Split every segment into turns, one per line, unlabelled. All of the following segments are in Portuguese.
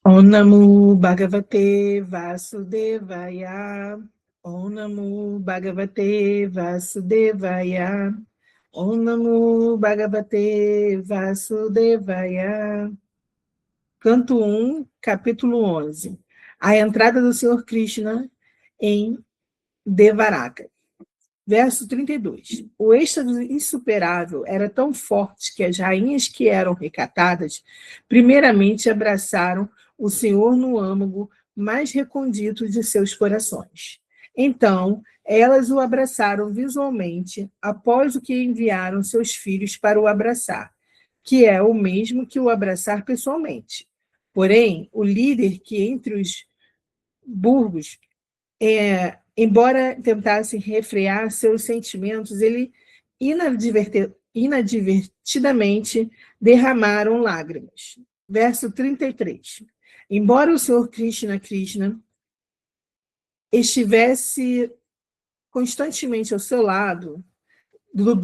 Om Namo Bhagavate Vasudevaya. Om Namo Bhagavate Vasudevaya. Om Namo Bhagavate Vasudevaya. Canto 1, capítulo 11. A entrada do Senhor Krishna em Devaraka. Verso 32. O êxtase insuperável era tão forte que as rainhas que eram recatadas, primeiramente abraçaram o Senhor no âmago mais recôndito de seus corações. Então, elas o abraçaram visualmente, após o que enviaram seus filhos para o abraçar, que é o mesmo que o abraçar pessoalmente. Porém, o líder que entre os burgos embora tentasse refrear seus sentimentos, ele inadvertidamente derramaram lágrimas. Verso 33. Embora o Senhor Krishna estivesse constantemente ao seu lado,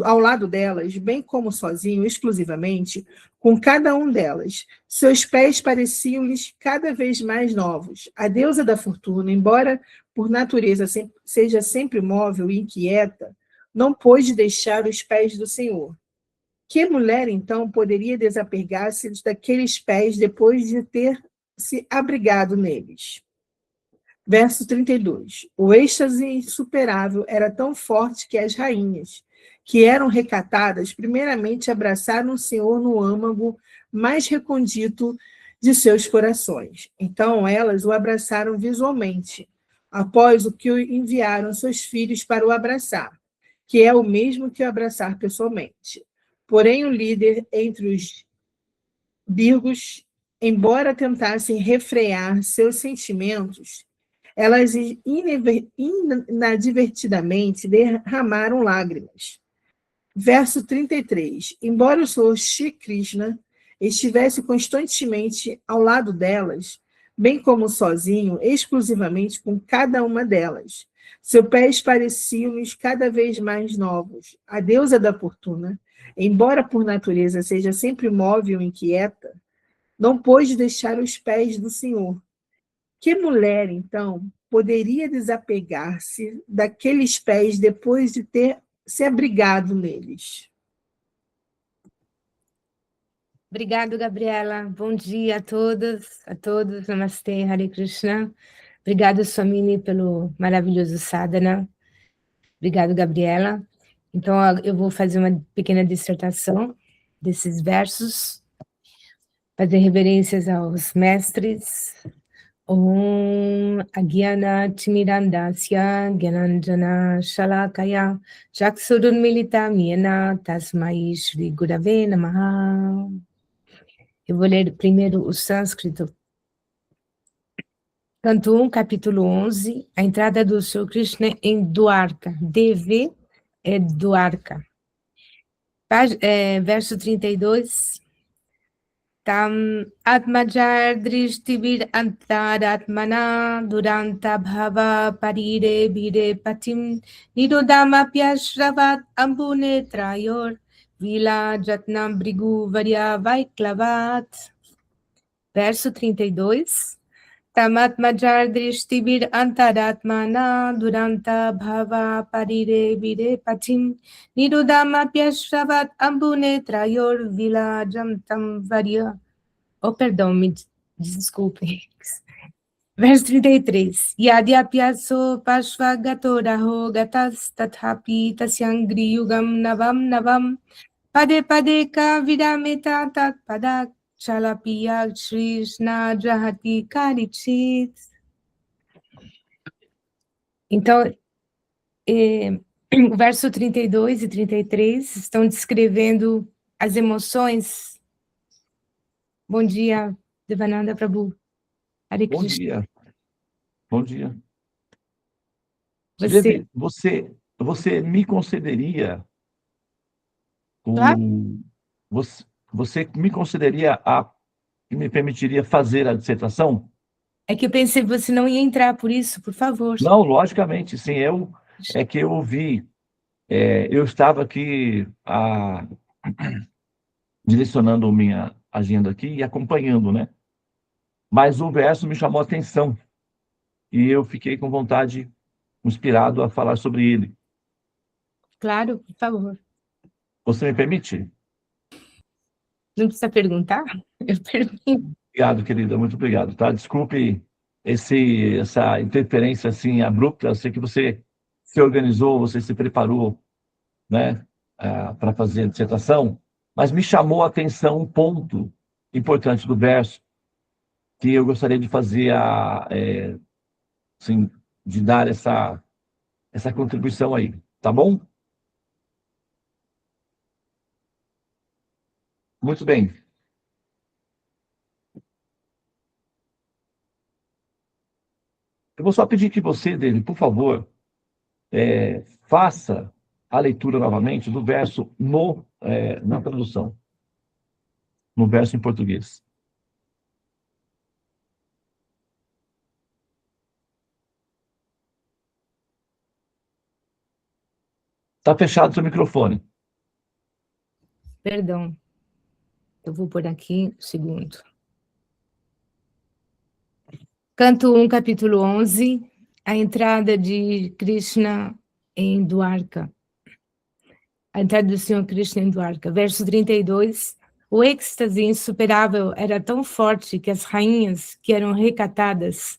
ao lado delas, bem como sozinho, exclusivamente, com cada um delas. Seus pés pareciam-lhes cada vez mais novos. A deusa da fortuna, embora por natureza seja sempre móvel e inquieta, não pôde deixar os pés do Senhor. Que mulher, então, poderia desapegar-se daqueles pés depois de ter se abrigado neles? Verso 32. O êxtase insuperável era tão forte que as rainhas, que eram recatadas, primeiramente abraçaram o Senhor no âmago mais recôndito de seus corações. Então elas o abraçaram visualmente, após o que enviaram seus filhos para o abraçar, que é o mesmo que o abraçar pessoalmente. Porém, o líder entre os birgos, embora tentassem refrear seus sentimentos, elas inadvertidamente derramaram lágrimas. Verso 33. Embora o Senhor Shri Krishna estivesse constantemente ao lado delas, bem como sozinho, exclusivamente com cada uma delas, seus pés pareciam-lhes cada vez mais novos. A deusa da fortuna, embora por natureza seja sempre móvel e inquieta, não pôde deixar os pés do Senhor. Que mulher, então, poderia desapegar-se daqueles pés depois de ter se abrigado neles?
Obrigado, Gabriela. Bom dia a todas, a todos. Namastê, Hare Krishna. Obrigado, Swamini, pelo maravilhoso sadhana. Obrigado, Gabriela. Então, eu vou fazer uma pequena dissertação desses versos, fazer reverências aos mestres. Om Agyana Timirandasya Gyananjana Shalakaya Chaksurunmilita Miyana Tasmai Shri Gurave Namaha. Eu vou ler primeiro o sânscrito. Canto 1, capítulo 11, a entrada do Senhor Krishna em Dwarka. DV é Dwarka. Verso 32. Tam Atmajar Drishtibir Antaratmana Duranta Bhava Parire Bire Patim Nidodamapyashravat Ambune Trayor Vila Jatnam Brigu Varya Vaiklavat. Verso 32. Tamatmajar Drishtibir Antaratmana Duranta Bhava Parire Bire Patim Nidodamapyashravat Ambune Trayor Vila Jantam Varya. Oh, perdão, me desculpem. Verso 33. Yadyapyaso Pashvagato Raho Gatas Tathapi Tasyangri Yugam Navam Pade Padeka Vidameta Tat Padak Chalapiya Krishna Jahati Karichit. Então, o verso 32 e 33 estão descrevendo as emoções. Bom dia, Devananda Prabhu. Hare
Bom
Krishna.
dia. Bom dia.
Você...
Você me concederia
Claro.
Você me concederia me permitiria fazer a dissertação?
É que eu pensei que você não ia entrar, por isso, por favor.
Não, logicamente, sim. É que eu ouvi. Eu estava aqui direcionando minha agenda aqui e acompanhando, né? mas o verso me chamou a atenção e eu fiquei com vontade, inspirado a falar sobre ele.
Claro, por favor.
Você me permite?
Não precisa perguntar? Eu pergunto.
Obrigado, querida, muito obrigado, tá? Desculpe essa interferência assim abrupta. Eu sei que você se organizou, você se preparou, né, para fazer a dissertação, mas me chamou a atenção um ponto importante do verso que eu gostaria de fazer assim, de dar essa contribuição aí, tá bom? Muito bem. Eu vou só pedir que você, David, por favor, faça a leitura novamente do verso na tradução, no verso em português. Está fechado seu microfone.
Perdão. Eu vou por aqui um segundo. Canto 1, capítulo 11, a entrada de Krishna em Dwarka. A entrada do Senhor Krishna em Dwarka. Verso 32. O êxtase insuperável era tão forte que as rainhas, que eram recatadas,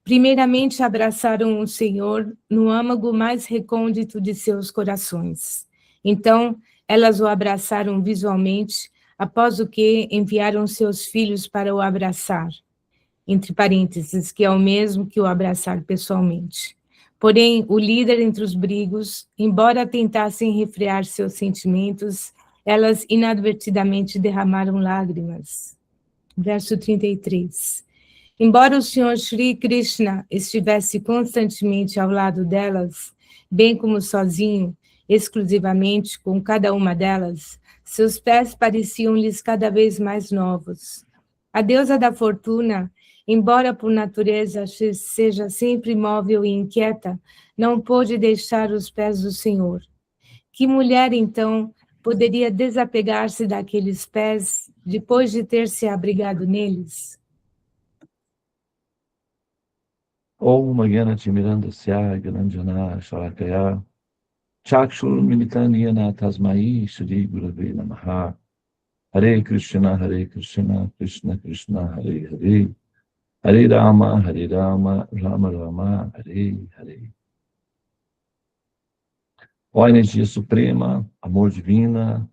primeiramente abraçaram o Senhor no âmago mais recôndito de seus corações. Então, elas o abraçaram visualmente, após o que enviaram seus filhos para o abraçar, entre parênteses, que é o mesmo que o abraçar pessoalmente. Porém, o líder entre os brigos, embora tentassem refrear seus sentimentos, elas inadvertidamente derramaram lágrimas. Verso 33. Embora o Senhor Shri Krishna estivesse constantemente ao lado delas, bem como sozinho, exclusivamente com cada uma delas, seus pés pareciam-lhes cada vez mais novos. A deusa da fortuna, embora por natureza seja sempre imóvel e inquieta, não pôde deixar os pés do Senhor. Que mulher, então, poderia desapegar-se daqueles pés depois de ter se abrigado neles?
Om Gyanati Mirandasya Gyananjana Shalakaya Chakshur Militanyana Tasmai Shri Gurave Namaha Hare Krishna Krishna Krishna Hare Hare Hare Rama Rama Rama Hare Hare. Ó energia suprema, amor divina,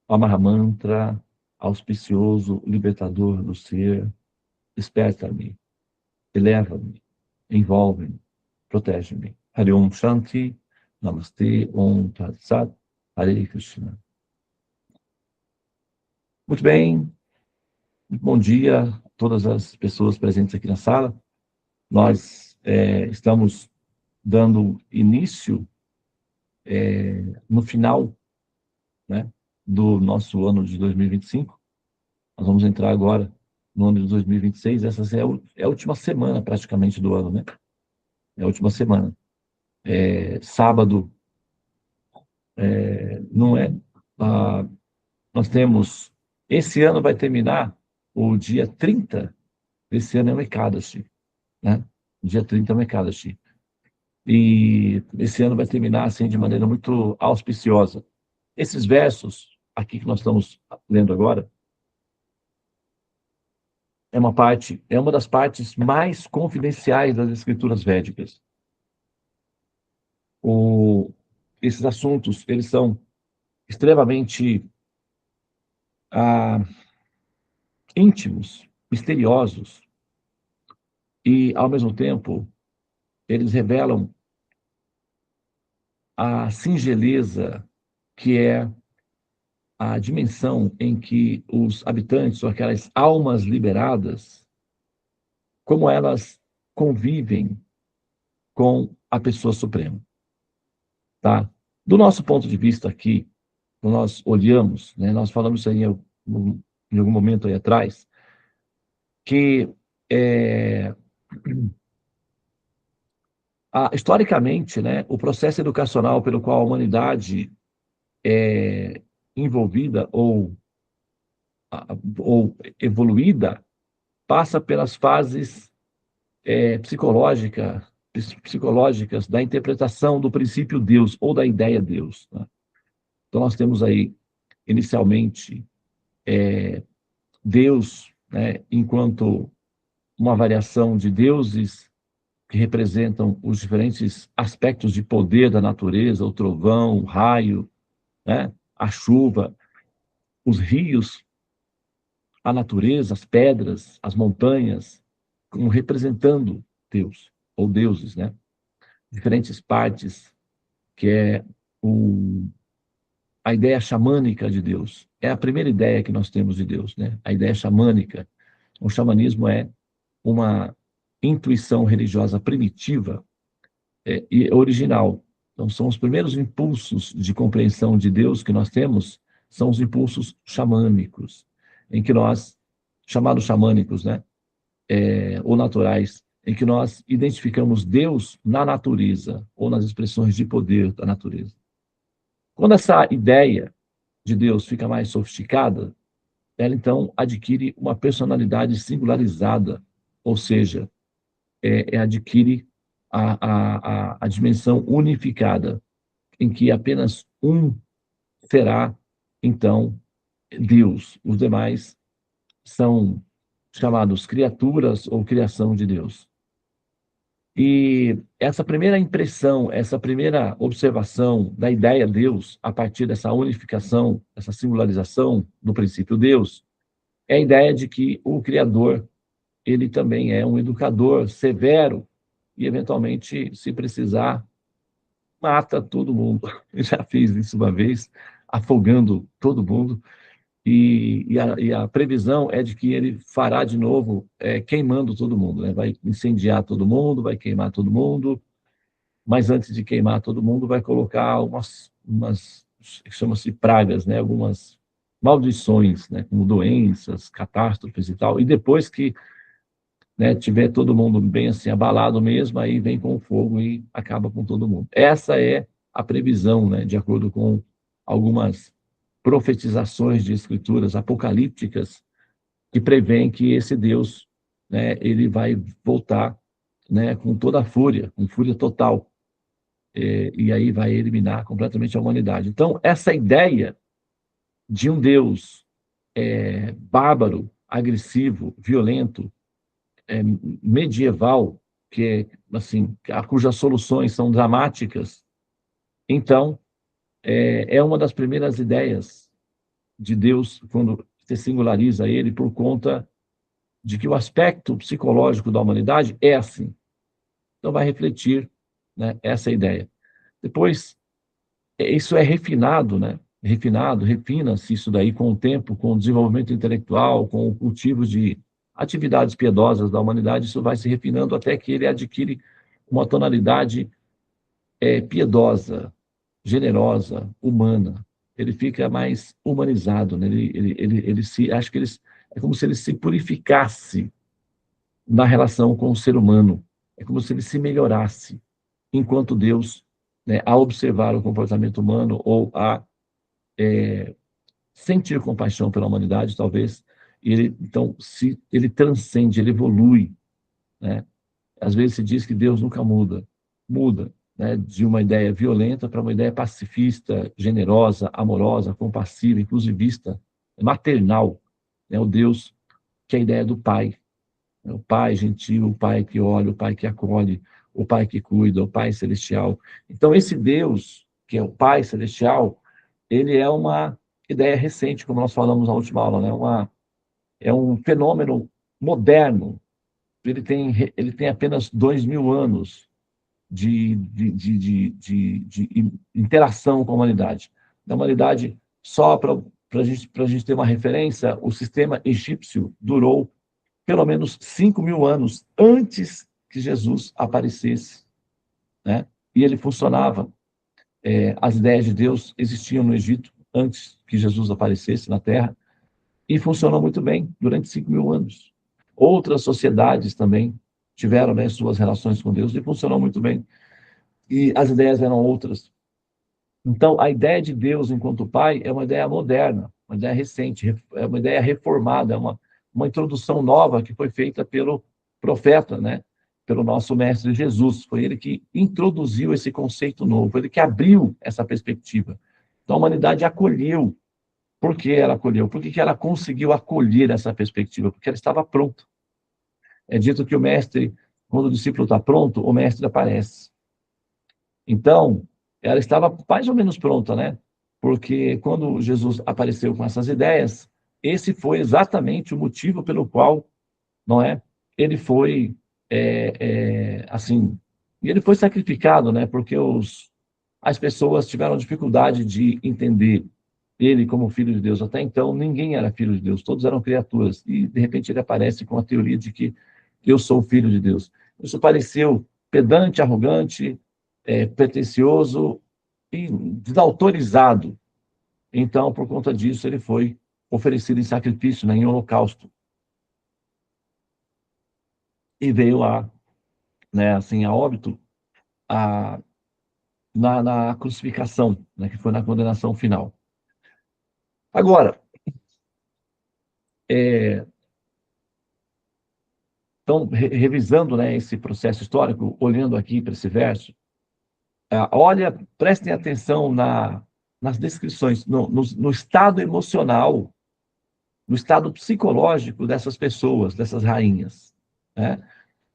ó Mahamantra, auspicioso, libertador do ser, desperta-me, eleva-me, envolve-me, protege-me. Hare Om Shanti, Namastê, Om Tat Sat, Hare Krishna. Muito bem, bom dia a todas as pessoas presentes aqui na sala. Nós estamos dando início no final, né, do nosso ano de 2025. Nós vamos entrar agora no ano de 2026. Essa é a última semana, praticamente, do ano, né? É a última semana. Sábado, não é? Nós temos... Esse ano vai terminar o dia 30 desse ano é o Ekadashi, né? O dia 30 é o Ekadashi. E esse ano vai terminar assim de maneira muito auspiciosa. Esses versos aqui que nós estamos lendo agora é uma das partes mais confidenciais das escrituras védicas. Esses assuntos, eles são extremamente íntimos, misteriosos, e, ao mesmo tempo, eles revelam a singeleza que é a dimensão em que os habitantes, ou aquelas almas liberadas, como elas convivem com a pessoa suprema. Tá? Do nosso ponto de vista aqui, quando nós olhamos, né, nós falamos isso aí em algum momento aí atrás, que historicamente, né, o processo educacional pelo qual a humanidade é envolvida ou evoluída passa pelas fases psicológicas da interpretação do princípio Deus ou da ideia Deus. Né? Então, nós temos aí, inicialmente, Deus, né, enquanto uma variação de deuses que representam os diferentes aspectos de poder da natureza, o trovão, o raio, né, a chuva, os rios, a natureza, as pedras, as montanhas, como representando Deus, ou deuses, né? Diferentes partes, que é a ideia xamânica de Deus. É a primeira ideia que nós temos de Deus, né? A ideia xamânica. O xamanismo é uma intuição religiosa primitiva e original. Então, são os primeiros impulsos de compreensão de Deus que nós temos, são os impulsos xamânicos, em que nós, chamados xamânicos, né? Ou naturais, em que nós identificamos Deus na natureza, ou nas expressões de poder da natureza. Quando essa ideia de Deus fica mais sofisticada, ela então adquire uma personalidade singularizada, ou seja, adquire a dimensão unificada, em que apenas um será, então, Deus. Os demais são chamados criaturas ou criação de Deus. E essa primeira impressão, essa primeira observação da ideia Deus, a partir dessa unificação, essa singularização do princípio Deus, é a ideia de que o Criador, ele também é um educador severo e, eventualmente, se precisar, mata todo mundo. Eu já fiz isso uma vez, afogando todo mundo, e a previsão é de que ele fará de novo, queimando todo mundo, né? Vai incendiar todo mundo, vai queimar todo mundo, mas antes de queimar todo mundo, vai colocar umas chama-se pragas, né? Algumas maldições, né? Como doenças, catástrofes e tal, e depois que, né, tiver todo mundo bem assim abalado mesmo, aí vem com o fogo e acaba com todo mundo. Essa é a previsão, né, de acordo com algumas profetizações de escrituras apocalípticas que prevêem que esse Deus, né, ele vai voltar, né, com toda a fúria, com fúria total, e aí vai eliminar completamente a humanidade. Então, essa ideia de um Deus bárbaro, agressivo, violento, medieval, que é assim, cujas soluções são dramáticas, então é uma das primeiras ideias de Deus quando se singulariza ele, por conta de que o aspecto psicológico da humanidade é assim. Então vai refletir, né, essa ideia. Depois, isso é refinado, né? Refina-se isso daí com o tempo, com o desenvolvimento intelectual, com o cultivo de atividades piedosas da humanidade, isso vai se refinando até que ele adquire uma tonalidade piedosa, generosa, humana. Ele fica mais humanizado, né? Acho que é como se ele se purificasse na relação com o ser humano. É como se ele se melhorasse, enquanto Deus, né, a observar o comportamento humano ou a sentir compaixão pela humanidade, talvez, então, ele transcende, ele evolui, né? Às vezes se diz que Deus nunca muda, né, de uma ideia violenta para uma ideia pacifista, generosa, amorosa, compassiva, inclusivista, maternal, né? O Deus que é a ideia do Pai, né? O Pai gentil, o Pai que olha, o Pai que acolhe, o Pai que cuida, o Pai celestial. Então, esse Deus, que é o Pai celestial, ele é uma ideia recente, como nós falamos na última aula, né? É um fenômeno moderno. Ele tem apenas 2.000 anos de interação com a humanidade. Na humanidade, só para a gente ter uma referência, o sistema egípcio durou pelo menos 5.000 anos antes que Jesus aparecesse, né? E ele funcionava. As ideias de Deus existiam no Egito antes que Jesus aparecesse na Terra, e funcionou muito bem durante 5.000 anos. Outras sociedades também tiveram, né, suas relações com Deus e funcionou muito bem. E as ideias eram outras. Então, a ideia de Deus enquanto Pai é uma ideia moderna, uma ideia recente, é uma ideia reformada, é uma uma introdução nova que foi feita pelo profeta, né? Pelo nosso mestre Jesus. Foi ele que introduziu esse conceito novo, foi ele que abriu essa perspectiva. Então, a humanidade acolheu. Por que ela acolheu? Por que ela conseguiu acolher essa perspectiva? Porque ela estava pronta. É dito que o mestre, quando o discípulo está pronto, o mestre aparece. Então, ela estava mais ou menos pronta, né? Porque quando Jesus apareceu com essas ideias, esse foi exatamente o motivo pelo qual, não é? Ele foi, assim, ele foi sacrificado, né? Porque as pessoas tiveram dificuldade de entender ele como filho de Deus. Até então, ninguém era filho de Deus, todos eram criaturas. E, de repente, ele aparece com a teoria de que eu sou filho de Deus. Isso pareceu pedante, arrogante, pretensioso e desautorizado. Então, por conta disso, ele foi oferecido em sacrifício, né, em holocausto. E veio né, assim, a óbito na crucificação, né, que foi na condenação final. Agora, então, revisando, né, esse processo histórico, olhando aqui para esse verso, olha, prestem atenção nas descrições, no estado emocional, no estado psicológico dessas pessoas, dessas rainhas, né?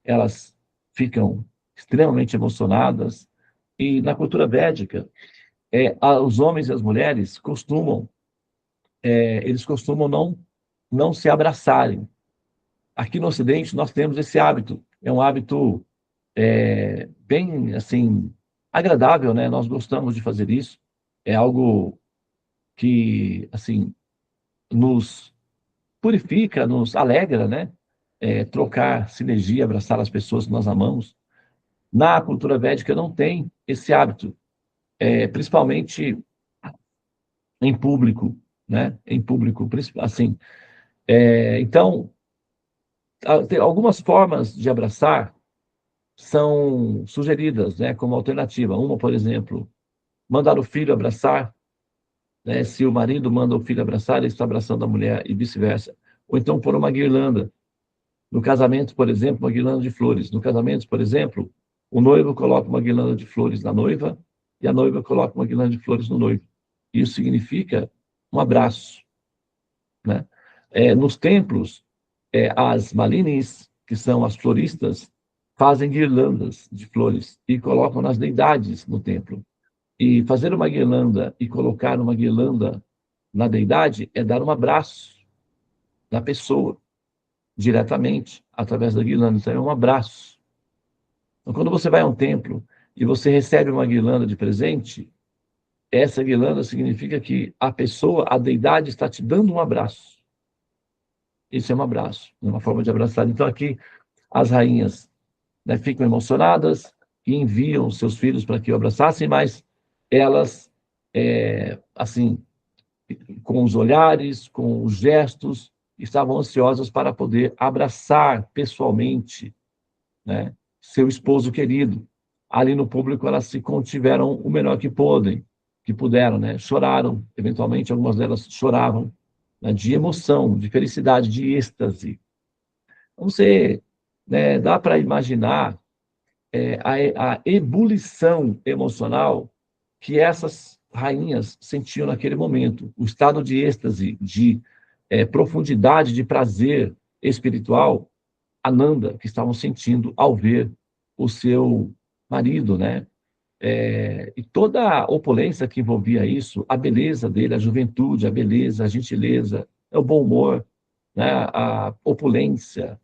Elas ficam extremamente emocionadas, e na cultura védica, os homens e as mulheres eles costumam não se abraçarem. Aqui no Ocidente, nós temos esse hábito, é um hábito bem, assim, agradável, né? Nós gostamos de fazer isso, é algo que, assim, nos purifica, nos alegra, né? Trocar sinergia, abraçar as pessoas que nós amamos. Na cultura védica não tem esse hábito, principalmente em público, né? Em público, assim. Então, tem algumas formas de abraçar são sugeridas, né? Como alternativa. Uma, por exemplo, mandar o filho abraçar, né? Se o marido manda o filho abraçar, ele está abraçando a mulher e vice-versa. Ou então pôr uma guirlanda. No casamento, por exemplo, uma guirlanda de flores. No casamento, por exemplo, o noivo coloca uma guirlanda de flores na noiva e a noiva coloca uma guirlanda de flores no noivo. Isso significa um abraço, né? Nos templos, as malinis, que são as floristas, fazem guirlandas de flores e colocam nas deidades no templo. E fazer uma guirlanda e colocar uma guirlanda na deidade é dar um abraço na pessoa, diretamente, através da guirlanda. Então, é um abraço. Então, quando você vai a um templo e você recebe uma guirlanda de presente, essa guirlanda significa que a pessoa, a deidade, está te dando um abraço. Isso é um abraço, é uma forma de abraçar. Então, aqui, as rainhas, né, ficam emocionadas e enviam seus filhos para que o abraçassem, mas elas, assim, com os olhares, com os gestos, estavam ansiosas para poder abraçar pessoalmente, né, seu esposo querido. Ali no público, elas se contiveram o melhor que puderam, né? Choraram, eventualmente algumas delas choravam, né, de emoção, de felicidade, de êxtase. Então, você, né, dá para imaginar a ebulição emocional que essas rainhas sentiam naquele momento, o estado de êxtase, de profundidade, de prazer espiritual, Ananda, que estavam sentindo ao ver o seu marido, né? E toda a opulência que envolvia isso, a beleza dele, a juventude, a beleza, a gentileza, o bom humor, né? A opulência,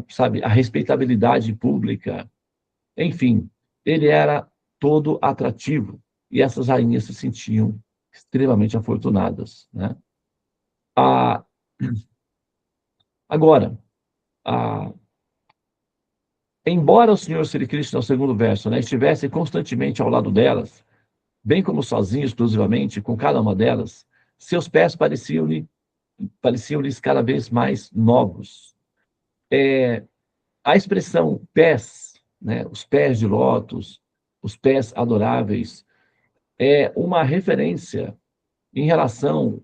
sabe, a respeitabilidade pública, enfim, ele era todo atrativo e essas rainhas se sentiam extremamente afortunadas, né? Ah, agora, embora o Senhor Sri Krishna, no segundo verso, né, estivesse constantemente ao lado delas, bem como sozinho exclusivamente, com cada uma delas, seus pés pareciam-lhes cada vez mais novos. A expressão pés, né, os pés de lótus, os pés adoráveis, é uma referência em relação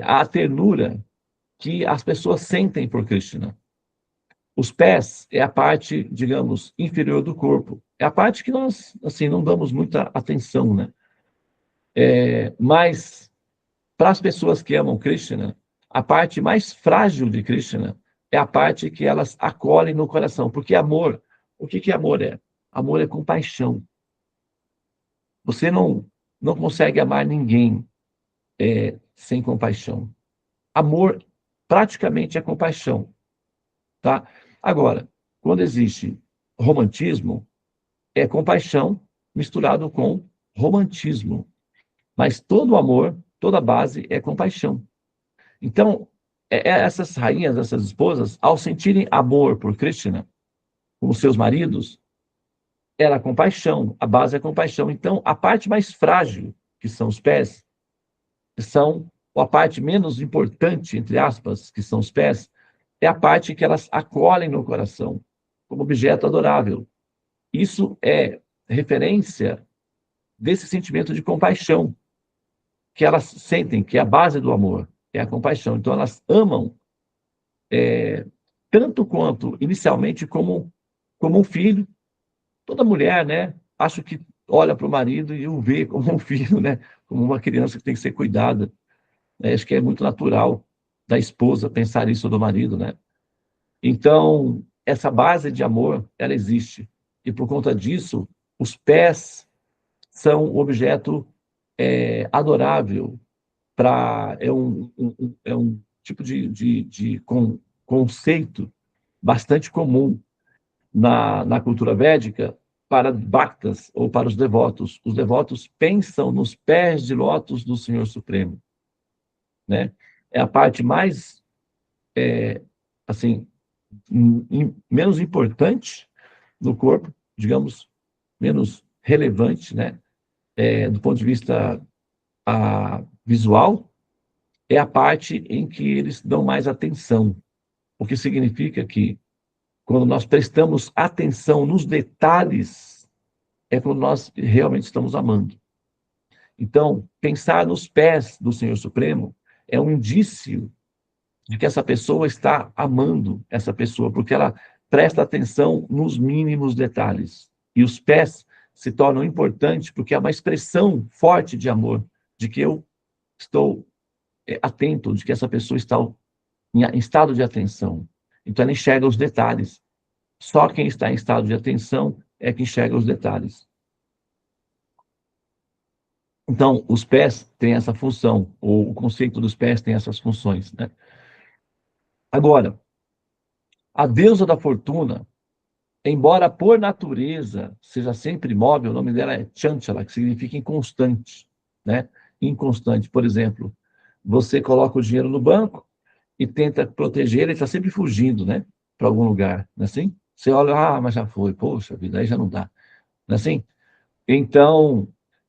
a ternura que as pessoas sentem por Krishna. Os pés é a parte, digamos, inferior do corpo. É a parte que nós, assim, não damos muita atenção, né? Mas, para as pessoas que amam Krishna, a parte mais frágil de Krishna é a parte que elas acolhem no coração. Porque amor, o que amor é? Amor é compaixão. Você não consegue amar ninguém sem compaixão. Amor praticamente é compaixão, tá? Agora, quando existe romantismo, é compaixão misturado com romantismo. Mas todo amor, toda base é compaixão. Então, essas rainhas, essas esposas, ao sentirem amor por Krishna, como seus maridos, era compaixão, a base é compaixão. Então, a parte mais frágil, que são os pés, são a parte menos importante, entre aspas, que são os pés, é a parte que elas acolhem no coração, como objeto adorável. Isso é referência desse sentimento de compaixão que elas sentem, que é a base do amor, é a compaixão. Então, elas amam tanto quanto, inicialmente, como um filho. Toda mulher, né, acho que olha para o marido e o vê como um filho, né, como uma criança que tem que ser cuidada. Acho que é muito natural da esposa pensar isso do marido, né? Então, essa base de amor, ela existe. E por conta disso, os pés são um objeto adorável é um tipo de conceito bastante comum na cultura védica para bhaktas ou para os devotos. Os devotos pensam nos pés de lótus do Senhor Supremo, né? É a parte mais, assim, menos importante no corpo, digamos, menos relevante, né? Do ponto de vista visual, é a parte em que eles dão mais atenção, o que significa que, quando nós prestamos atenção nos detalhes, é quando nós realmente estamos amando. Então, pensar nos pés do Senhor Supremo é um indício de que essa pessoa está amando essa pessoa, porque ela presta atenção nos mínimos detalhes. E os pés se tornam importantes porque é uma expressão forte de amor, de que eu estou atento, de que essa pessoa está em estado de atenção. Então, ela enxerga os detalhes. Só quem está em estado de atenção é que enxerga os detalhes. Então, os pés têm essa função, ou o conceito dos pés tem essas funções, né? Agora, a deusa da fortuna, embora por natureza seja sempre imóvel, o nome dela é Chanchala, que significa inconstante, né? Inconstante. Por exemplo, você coloca o dinheiro no banco e tenta proteger, ele está sempre fugindo, né? Para algum lugar, não é assim? Você olha, mas já foi, poxa vida, aí já não dá, não é assim? Então,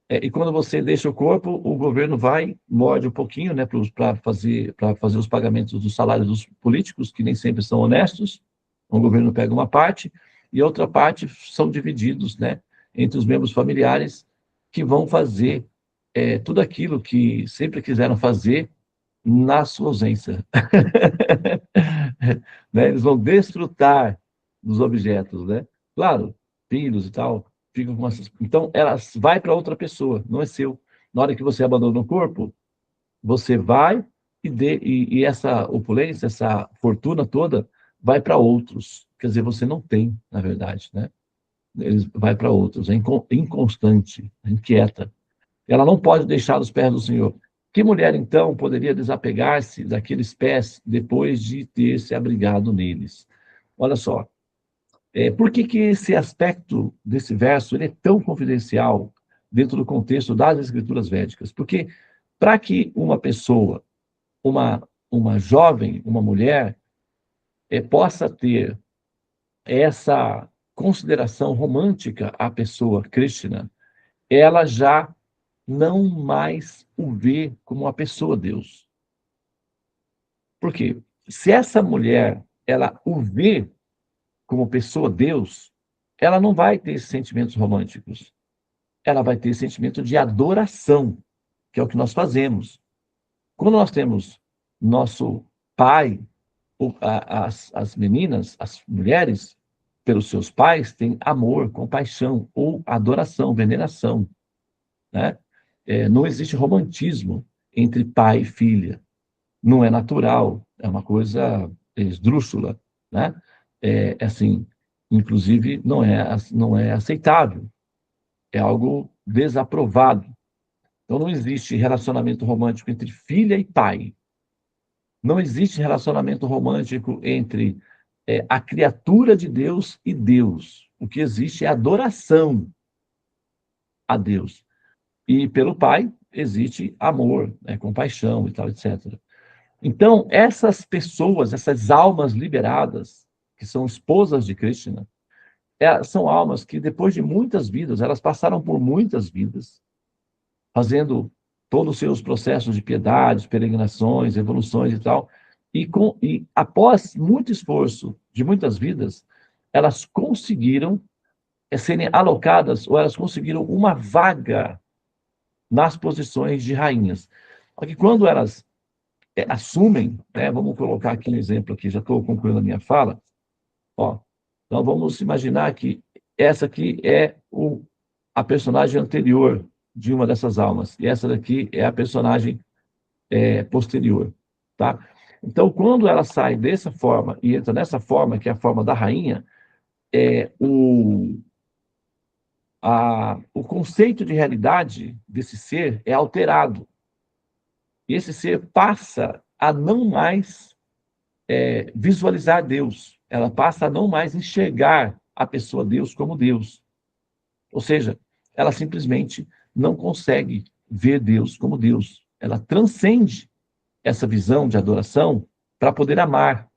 e quando você deixa o corpo, o governo vai, morde um pouquinho, né, para fazer os pagamentos dos salários dos políticos, que nem sempre são honestos. O governo pega uma parte e outra parte são divididos, né, entre os membros familiares que vão fazer tudo aquilo que sempre quiseram fazer na sua ausência. Né? Eles vão desfrutar dos objetos, né? Claro, filhos e tal, ficam com essas... Então, ela vai para outra pessoa, não é seu. Na hora que você abandona o corpo, você vai e essa opulência, essa fortuna toda, vai para outros. Quer dizer, você não tem, na verdade, né? Eles vai para outros, é inconstante, é inquieta. Ela não pode deixar os pés do Senhor. Que mulher, então, poderia desapegar-se daqueles pés depois de ter se abrigado neles? Olha só, por que esse aspecto desse verso ele é tão confidencial dentro do contexto das escrituras védicas? Porque para que uma pessoa, uma jovem, uma mulher, possa ter essa consideração romântica à pessoa Krishna, ela já não mais o vê como uma pessoa Deus. Por quê? Se essa mulher ela o vê como pessoa Deus, ela não vai ter esses sentimentos românticos. Ela vai ter sentimento de adoração, que é o que nós fazemos. Quando nós temos nosso pai, as meninas, as mulheres, pelos seus pais, têm amor, compaixão, ou adoração, veneração, né? Não existe romantismo entre pai e filha. Não é natural, é uma coisa esdrúxula, né? Assim, inclusive, não é aceitável. É algo desaprovado. Então, não existe relacionamento romântico entre filha e pai. Não existe relacionamento romântico entre a criatura de Deus e Deus. O que existe é adoração a Deus. E pelo pai existe amor, né, compaixão e tal, etc. Então, essas pessoas, essas almas liberadas, que são esposas de Krishna, são almas que, depois de muitas vidas, elas passaram por muitas vidas, fazendo todos os seus processos de piedade, peregrinações, evoluções e tal, e após muito esforço de muitas vidas, elas conseguiram serem alocadas, ou elas conseguiram uma vaga nas posições de rainhas. Só que quando elas assumem, né, vamos colocar aqui um exemplo aqui, já estou concluindo a minha fala, ó, então vamos imaginar que essa aqui é a personagem anterior de uma dessas almas, e essa daqui é a personagem posterior, tá? Então, quando ela sai dessa forma e entra nessa forma, que é a forma da rainha, o conceito de realidade desse ser é alterado. E esse ser passa a não mais visualizar Deus. Ela passa a não mais enxergar a pessoa Deus como Deus. Ou seja, ela simplesmente não consegue ver Deus como Deus. Ela transcende essa visão de adoração para poder amar.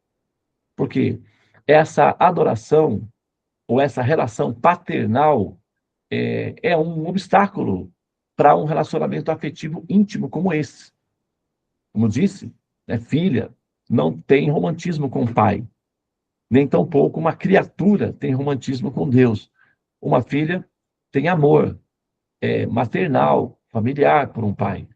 Porque essa adoração ou essa relação paternal é um obstáculo para um relacionamento afetivo íntimo como esse. Como disse, né, filha não tem romantismo com o pai, nem tampouco uma criatura tem romantismo com Deus. Uma filha tem amor maternal, familiar por um pai.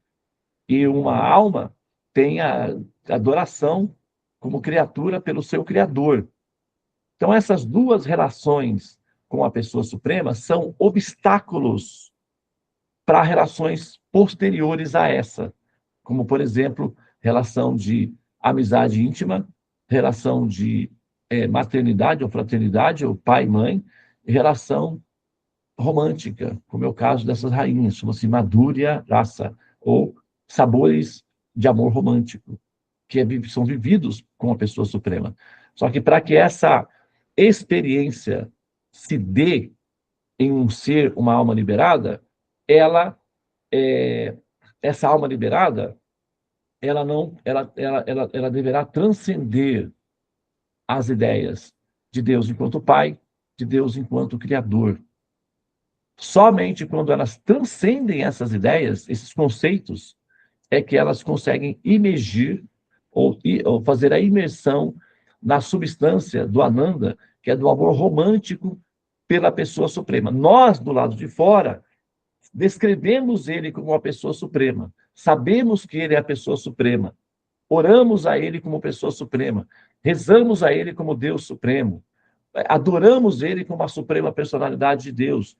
E uma alma tem a adoração como criatura pelo seu Criador. Então, essas duas relações com a pessoa suprema são obstáculos para relações posteriores a essa, como, por exemplo, relação de amizade íntima, relação de maternidade ou fraternidade, ou pai e mãe, e relação romântica, como é o caso dessas rainhas, chama-se Madhurya Rasa, ou sabores de amor romântico, que são vividos com a pessoa suprema. Só que para que essa experiência se dê em um ser, uma alma liberada, essa alma liberada, ela deverá transcender as ideias de Deus enquanto Pai, de Deus enquanto Criador. Somente quando elas transcendem essas ideias, esses conceitos, é que elas conseguem imergir ou fazer a imersão na substância do Ananda, que é do amor romântico pela pessoa suprema. Nós, do lado de fora, descrevemos ele como uma pessoa suprema. Sabemos que ele é a pessoa suprema. Oramos a ele como pessoa suprema. Rezamos a ele como Deus supremo. Adoramos ele como a suprema personalidade de Deus.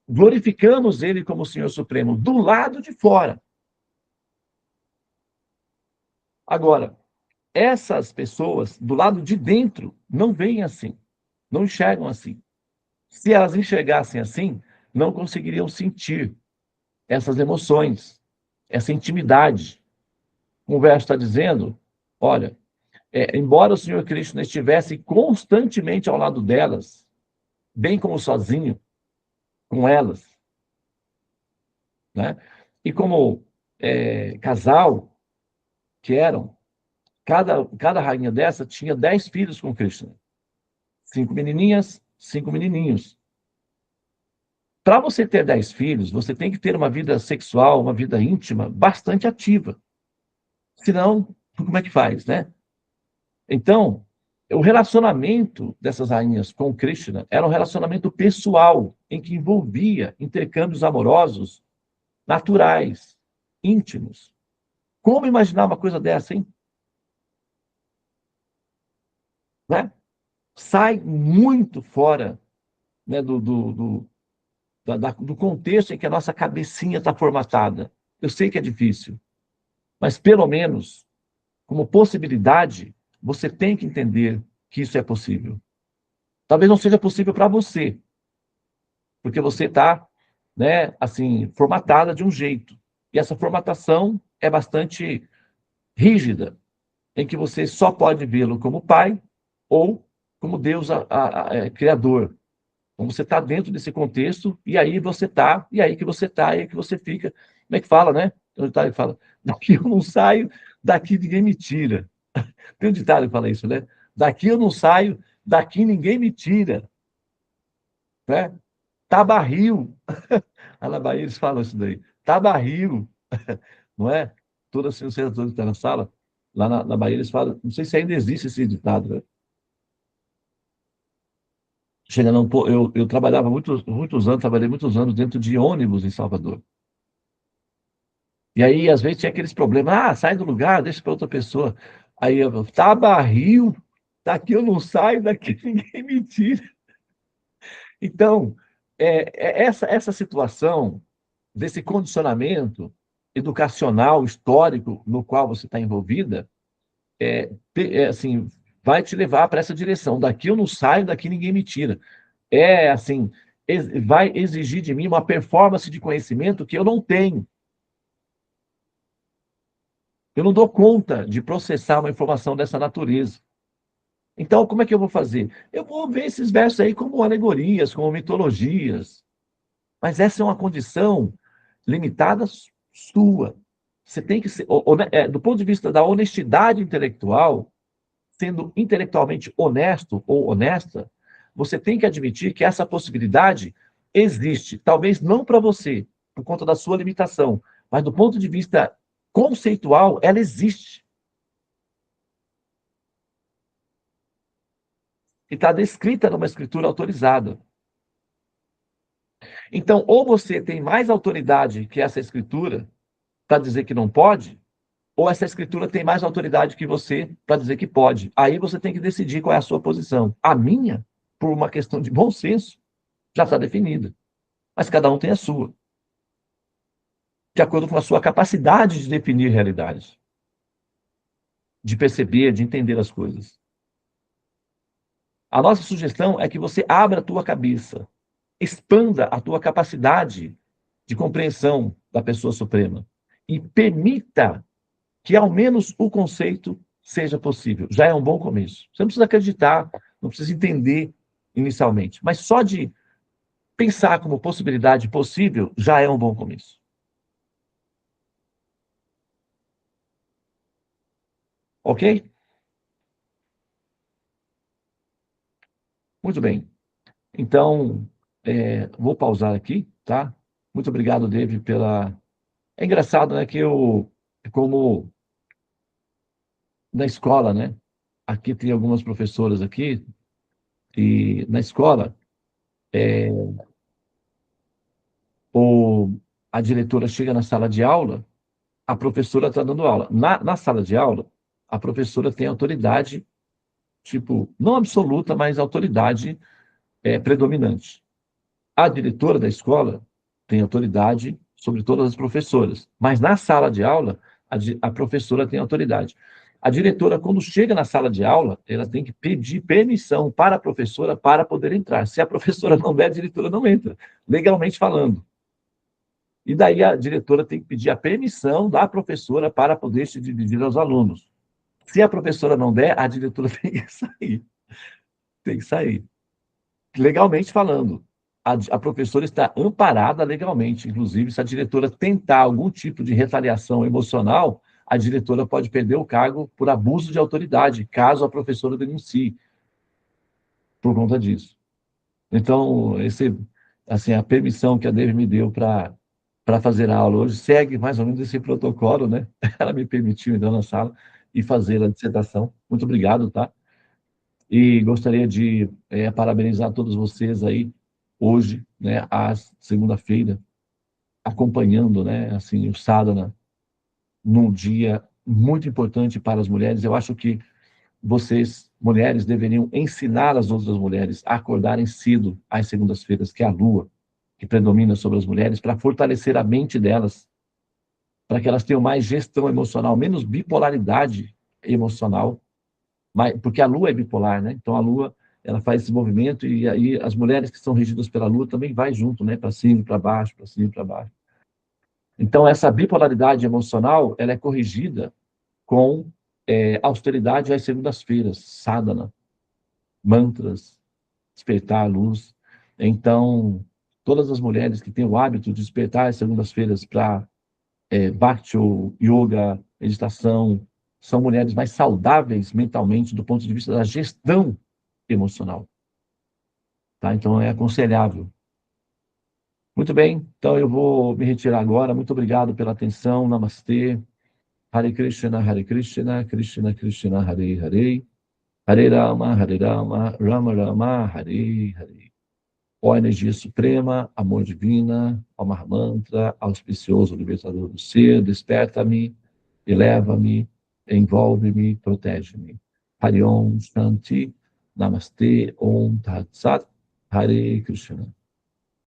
Glorificamos ele como o Senhor Supremo, do lado de fora. Agora, essas pessoas, do lado de dentro, não veem assim, não enxergam assim. Se elas enxergassem assim, não conseguiriam sentir essas emoções, essa intimidade. O verso está dizendo, olha, embora o Senhor Krishna estivesse constantemente ao lado delas, bem como sozinho, com elas, né? E como casal que eram, cada rainha dessa tinha 10 filhos com Krishna. 5 menininhas, 5 menininhos. Para você ter 10 filhos, você tem que ter uma vida sexual, uma vida íntima bastante ativa. Senão, como é que faz, né? Então, o relacionamento dessas rainhas com Krishna era um relacionamento pessoal, em que envolvia intercâmbios amorosos naturais, íntimos, Como imaginar uma coisa dessa, hein? Né? Sai muito fora, né, do contexto em que a nossa cabecinha está formatada. Eu sei que é difícil, mas pelo menos, como possibilidade, você tem que entender que isso é possível. Talvez não seja possível para você, porque você está, né, assim, formatada de um jeito. E essa formatação é bastante rígida, em que você só pode vê-lo como pai ou como Deus criador. Então você está dentro desse contexto, e aí você está, e aí que você está, e aí que você fica. Como é que fala, né? Ele fala, daqui eu não saio, daqui ninguém me tira. Tem um ditado que fala isso, né? Daqui eu não saio, daqui ninguém me tira. Né? Tá barril. Lá na Bahia eles falam isso daí. Tá barril. Não é? Toda a senhora que está na sala, lá na Bahia eles falam, não sei se ainda existe esse ditado, né? Chega não, pô, eu trabalhava muitos anos, trabalhei muitos anos dentro de ônibus em Salvador. E aí, às vezes, tinha aqueles problemas, sai do lugar, deixa para outra pessoa. Aí eu, tá barril, daqui eu não saio, daqui ninguém me tira. Então, essa situação desse condicionamento educacional, histórico, no qual você está envolvida, assim, vai te levar para essa direção. Daqui eu não saio, daqui ninguém me tira. Assim, vai exigir de mim uma performance de conhecimento que eu não tenho. Eu não dou conta de processar uma informação dessa natureza. Então, como é que eu vou fazer? Eu vou ver esses versos aí como alegorias, como mitologias. Mas essa é uma condição limitada sua. Você tem que ser, do ponto de vista da honestidade intelectual, sendo intelectualmente honesto ou honesta, você tem que admitir que essa possibilidade existe. Talvez não para você, por conta da sua limitação, mas do ponto de vista conceitual, ela existe. E está descrita numa escritura autorizada. Então, ou você tem mais autoridade que essa escritura para dizer que não pode, ou essa escritura tem mais autoridade que você para dizer que pode. Aí você tem que decidir qual é a sua posição. A minha, por uma questão de bom senso, já está definida. Mas cada um tem a sua, de acordo com a sua capacidade de definir realidades, de perceber, de entender as coisas. A nossa sugestão é que você abra a tua cabeça, expanda a tua capacidade de compreensão da pessoa suprema e permita que ao menos o conceito seja possível. Já é um bom começo. Você não precisa acreditar, não precisa entender inicialmente, mas só de pensar como possibilidade possível já é um bom começo. Ok? Muito bem. Então, vou pausar aqui, tá? Muito obrigado, David, pela... É engraçado, né, que eu, como na escola, né? Aqui tem algumas professoras aqui, e na escola, o, a diretora chega na sala de aula, a professora está dando aula. Na sala de aula, a professora tem autoridade, tipo, não absoluta, mas autoridade predominante. A diretora da escola tem autoridade sobre todas as professoras, mas na sala de aula, a professora tem autoridade. A diretora, quando chega na sala de aula, ela tem que pedir permissão para a professora para poder entrar. Se a professora não der, a diretora não entra, legalmente falando. E daí a diretora tem que pedir a permissão da professora para poder se dirigir aos alunos. Se a professora não der, a diretora tem que sair. Tem que sair. Legalmente falando. A professora está amparada legalmente. Inclusive, se a diretora tentar algum tipo de retaliação emocional, a diretora pode perder o cargo por abuso de autoridade, caso a professora denuncie por conta disso. Então, assim, a permissão que a Deise me deu para fazer a aula hoje segue mais ou menos esse protocolo, né? Ela me permitiu entrar na sala e fazer a dissertação. Muito obrigado, tá? E gostaria de parabenizar todos vocês aí hoje, né, à segunda-feira, acompanhando, né, assim, o sadhana num dia muito importante para as mulheres. Eu acho que vocês, mulheres, deveriam ensinar as outras mulheres a acordarem cedo às segundas-feiras, que é a lua que predomina sobre as mulheres, para fortalecer a mente delas, para que elas tenham mais gestão emocional, menos bipolaridade emocional, porque a lua é bipolar, né? Então a lua, ela faz esse movimento e aí as mulheres que são regidas pela lua também vai junto, né? Para cima, para baixo, para cima, para baixo. Então essa bipolaridade emocional, ela é corrigida com austeridade às segundas-feiras, sadhana, mantras, despertar a luz. Então, todas as mulheres que têm o hábito de despertar às segundas-feiras para bhakti, yoga, meditação, são mulheres mais saudáveis mentalmente do ponto de vista da gestão emocional. Tá? Então, é aconselhável. Muito bem, então eu vou me retirar agora. Muito obrigado pela atenção. Namastê. Hare Krishna, Krishna Krishna, Hare Hare. Hare Rama, Rama Rama, Hare Hare. Ó energia suprema, amor divina, ó Mahamantra, auspicioso libertador do ser, desperta-me, eleva-me, envolve-me, protege-me. Hare Om Shanti, Namastê, Om Tat Sat, Hare Krishna.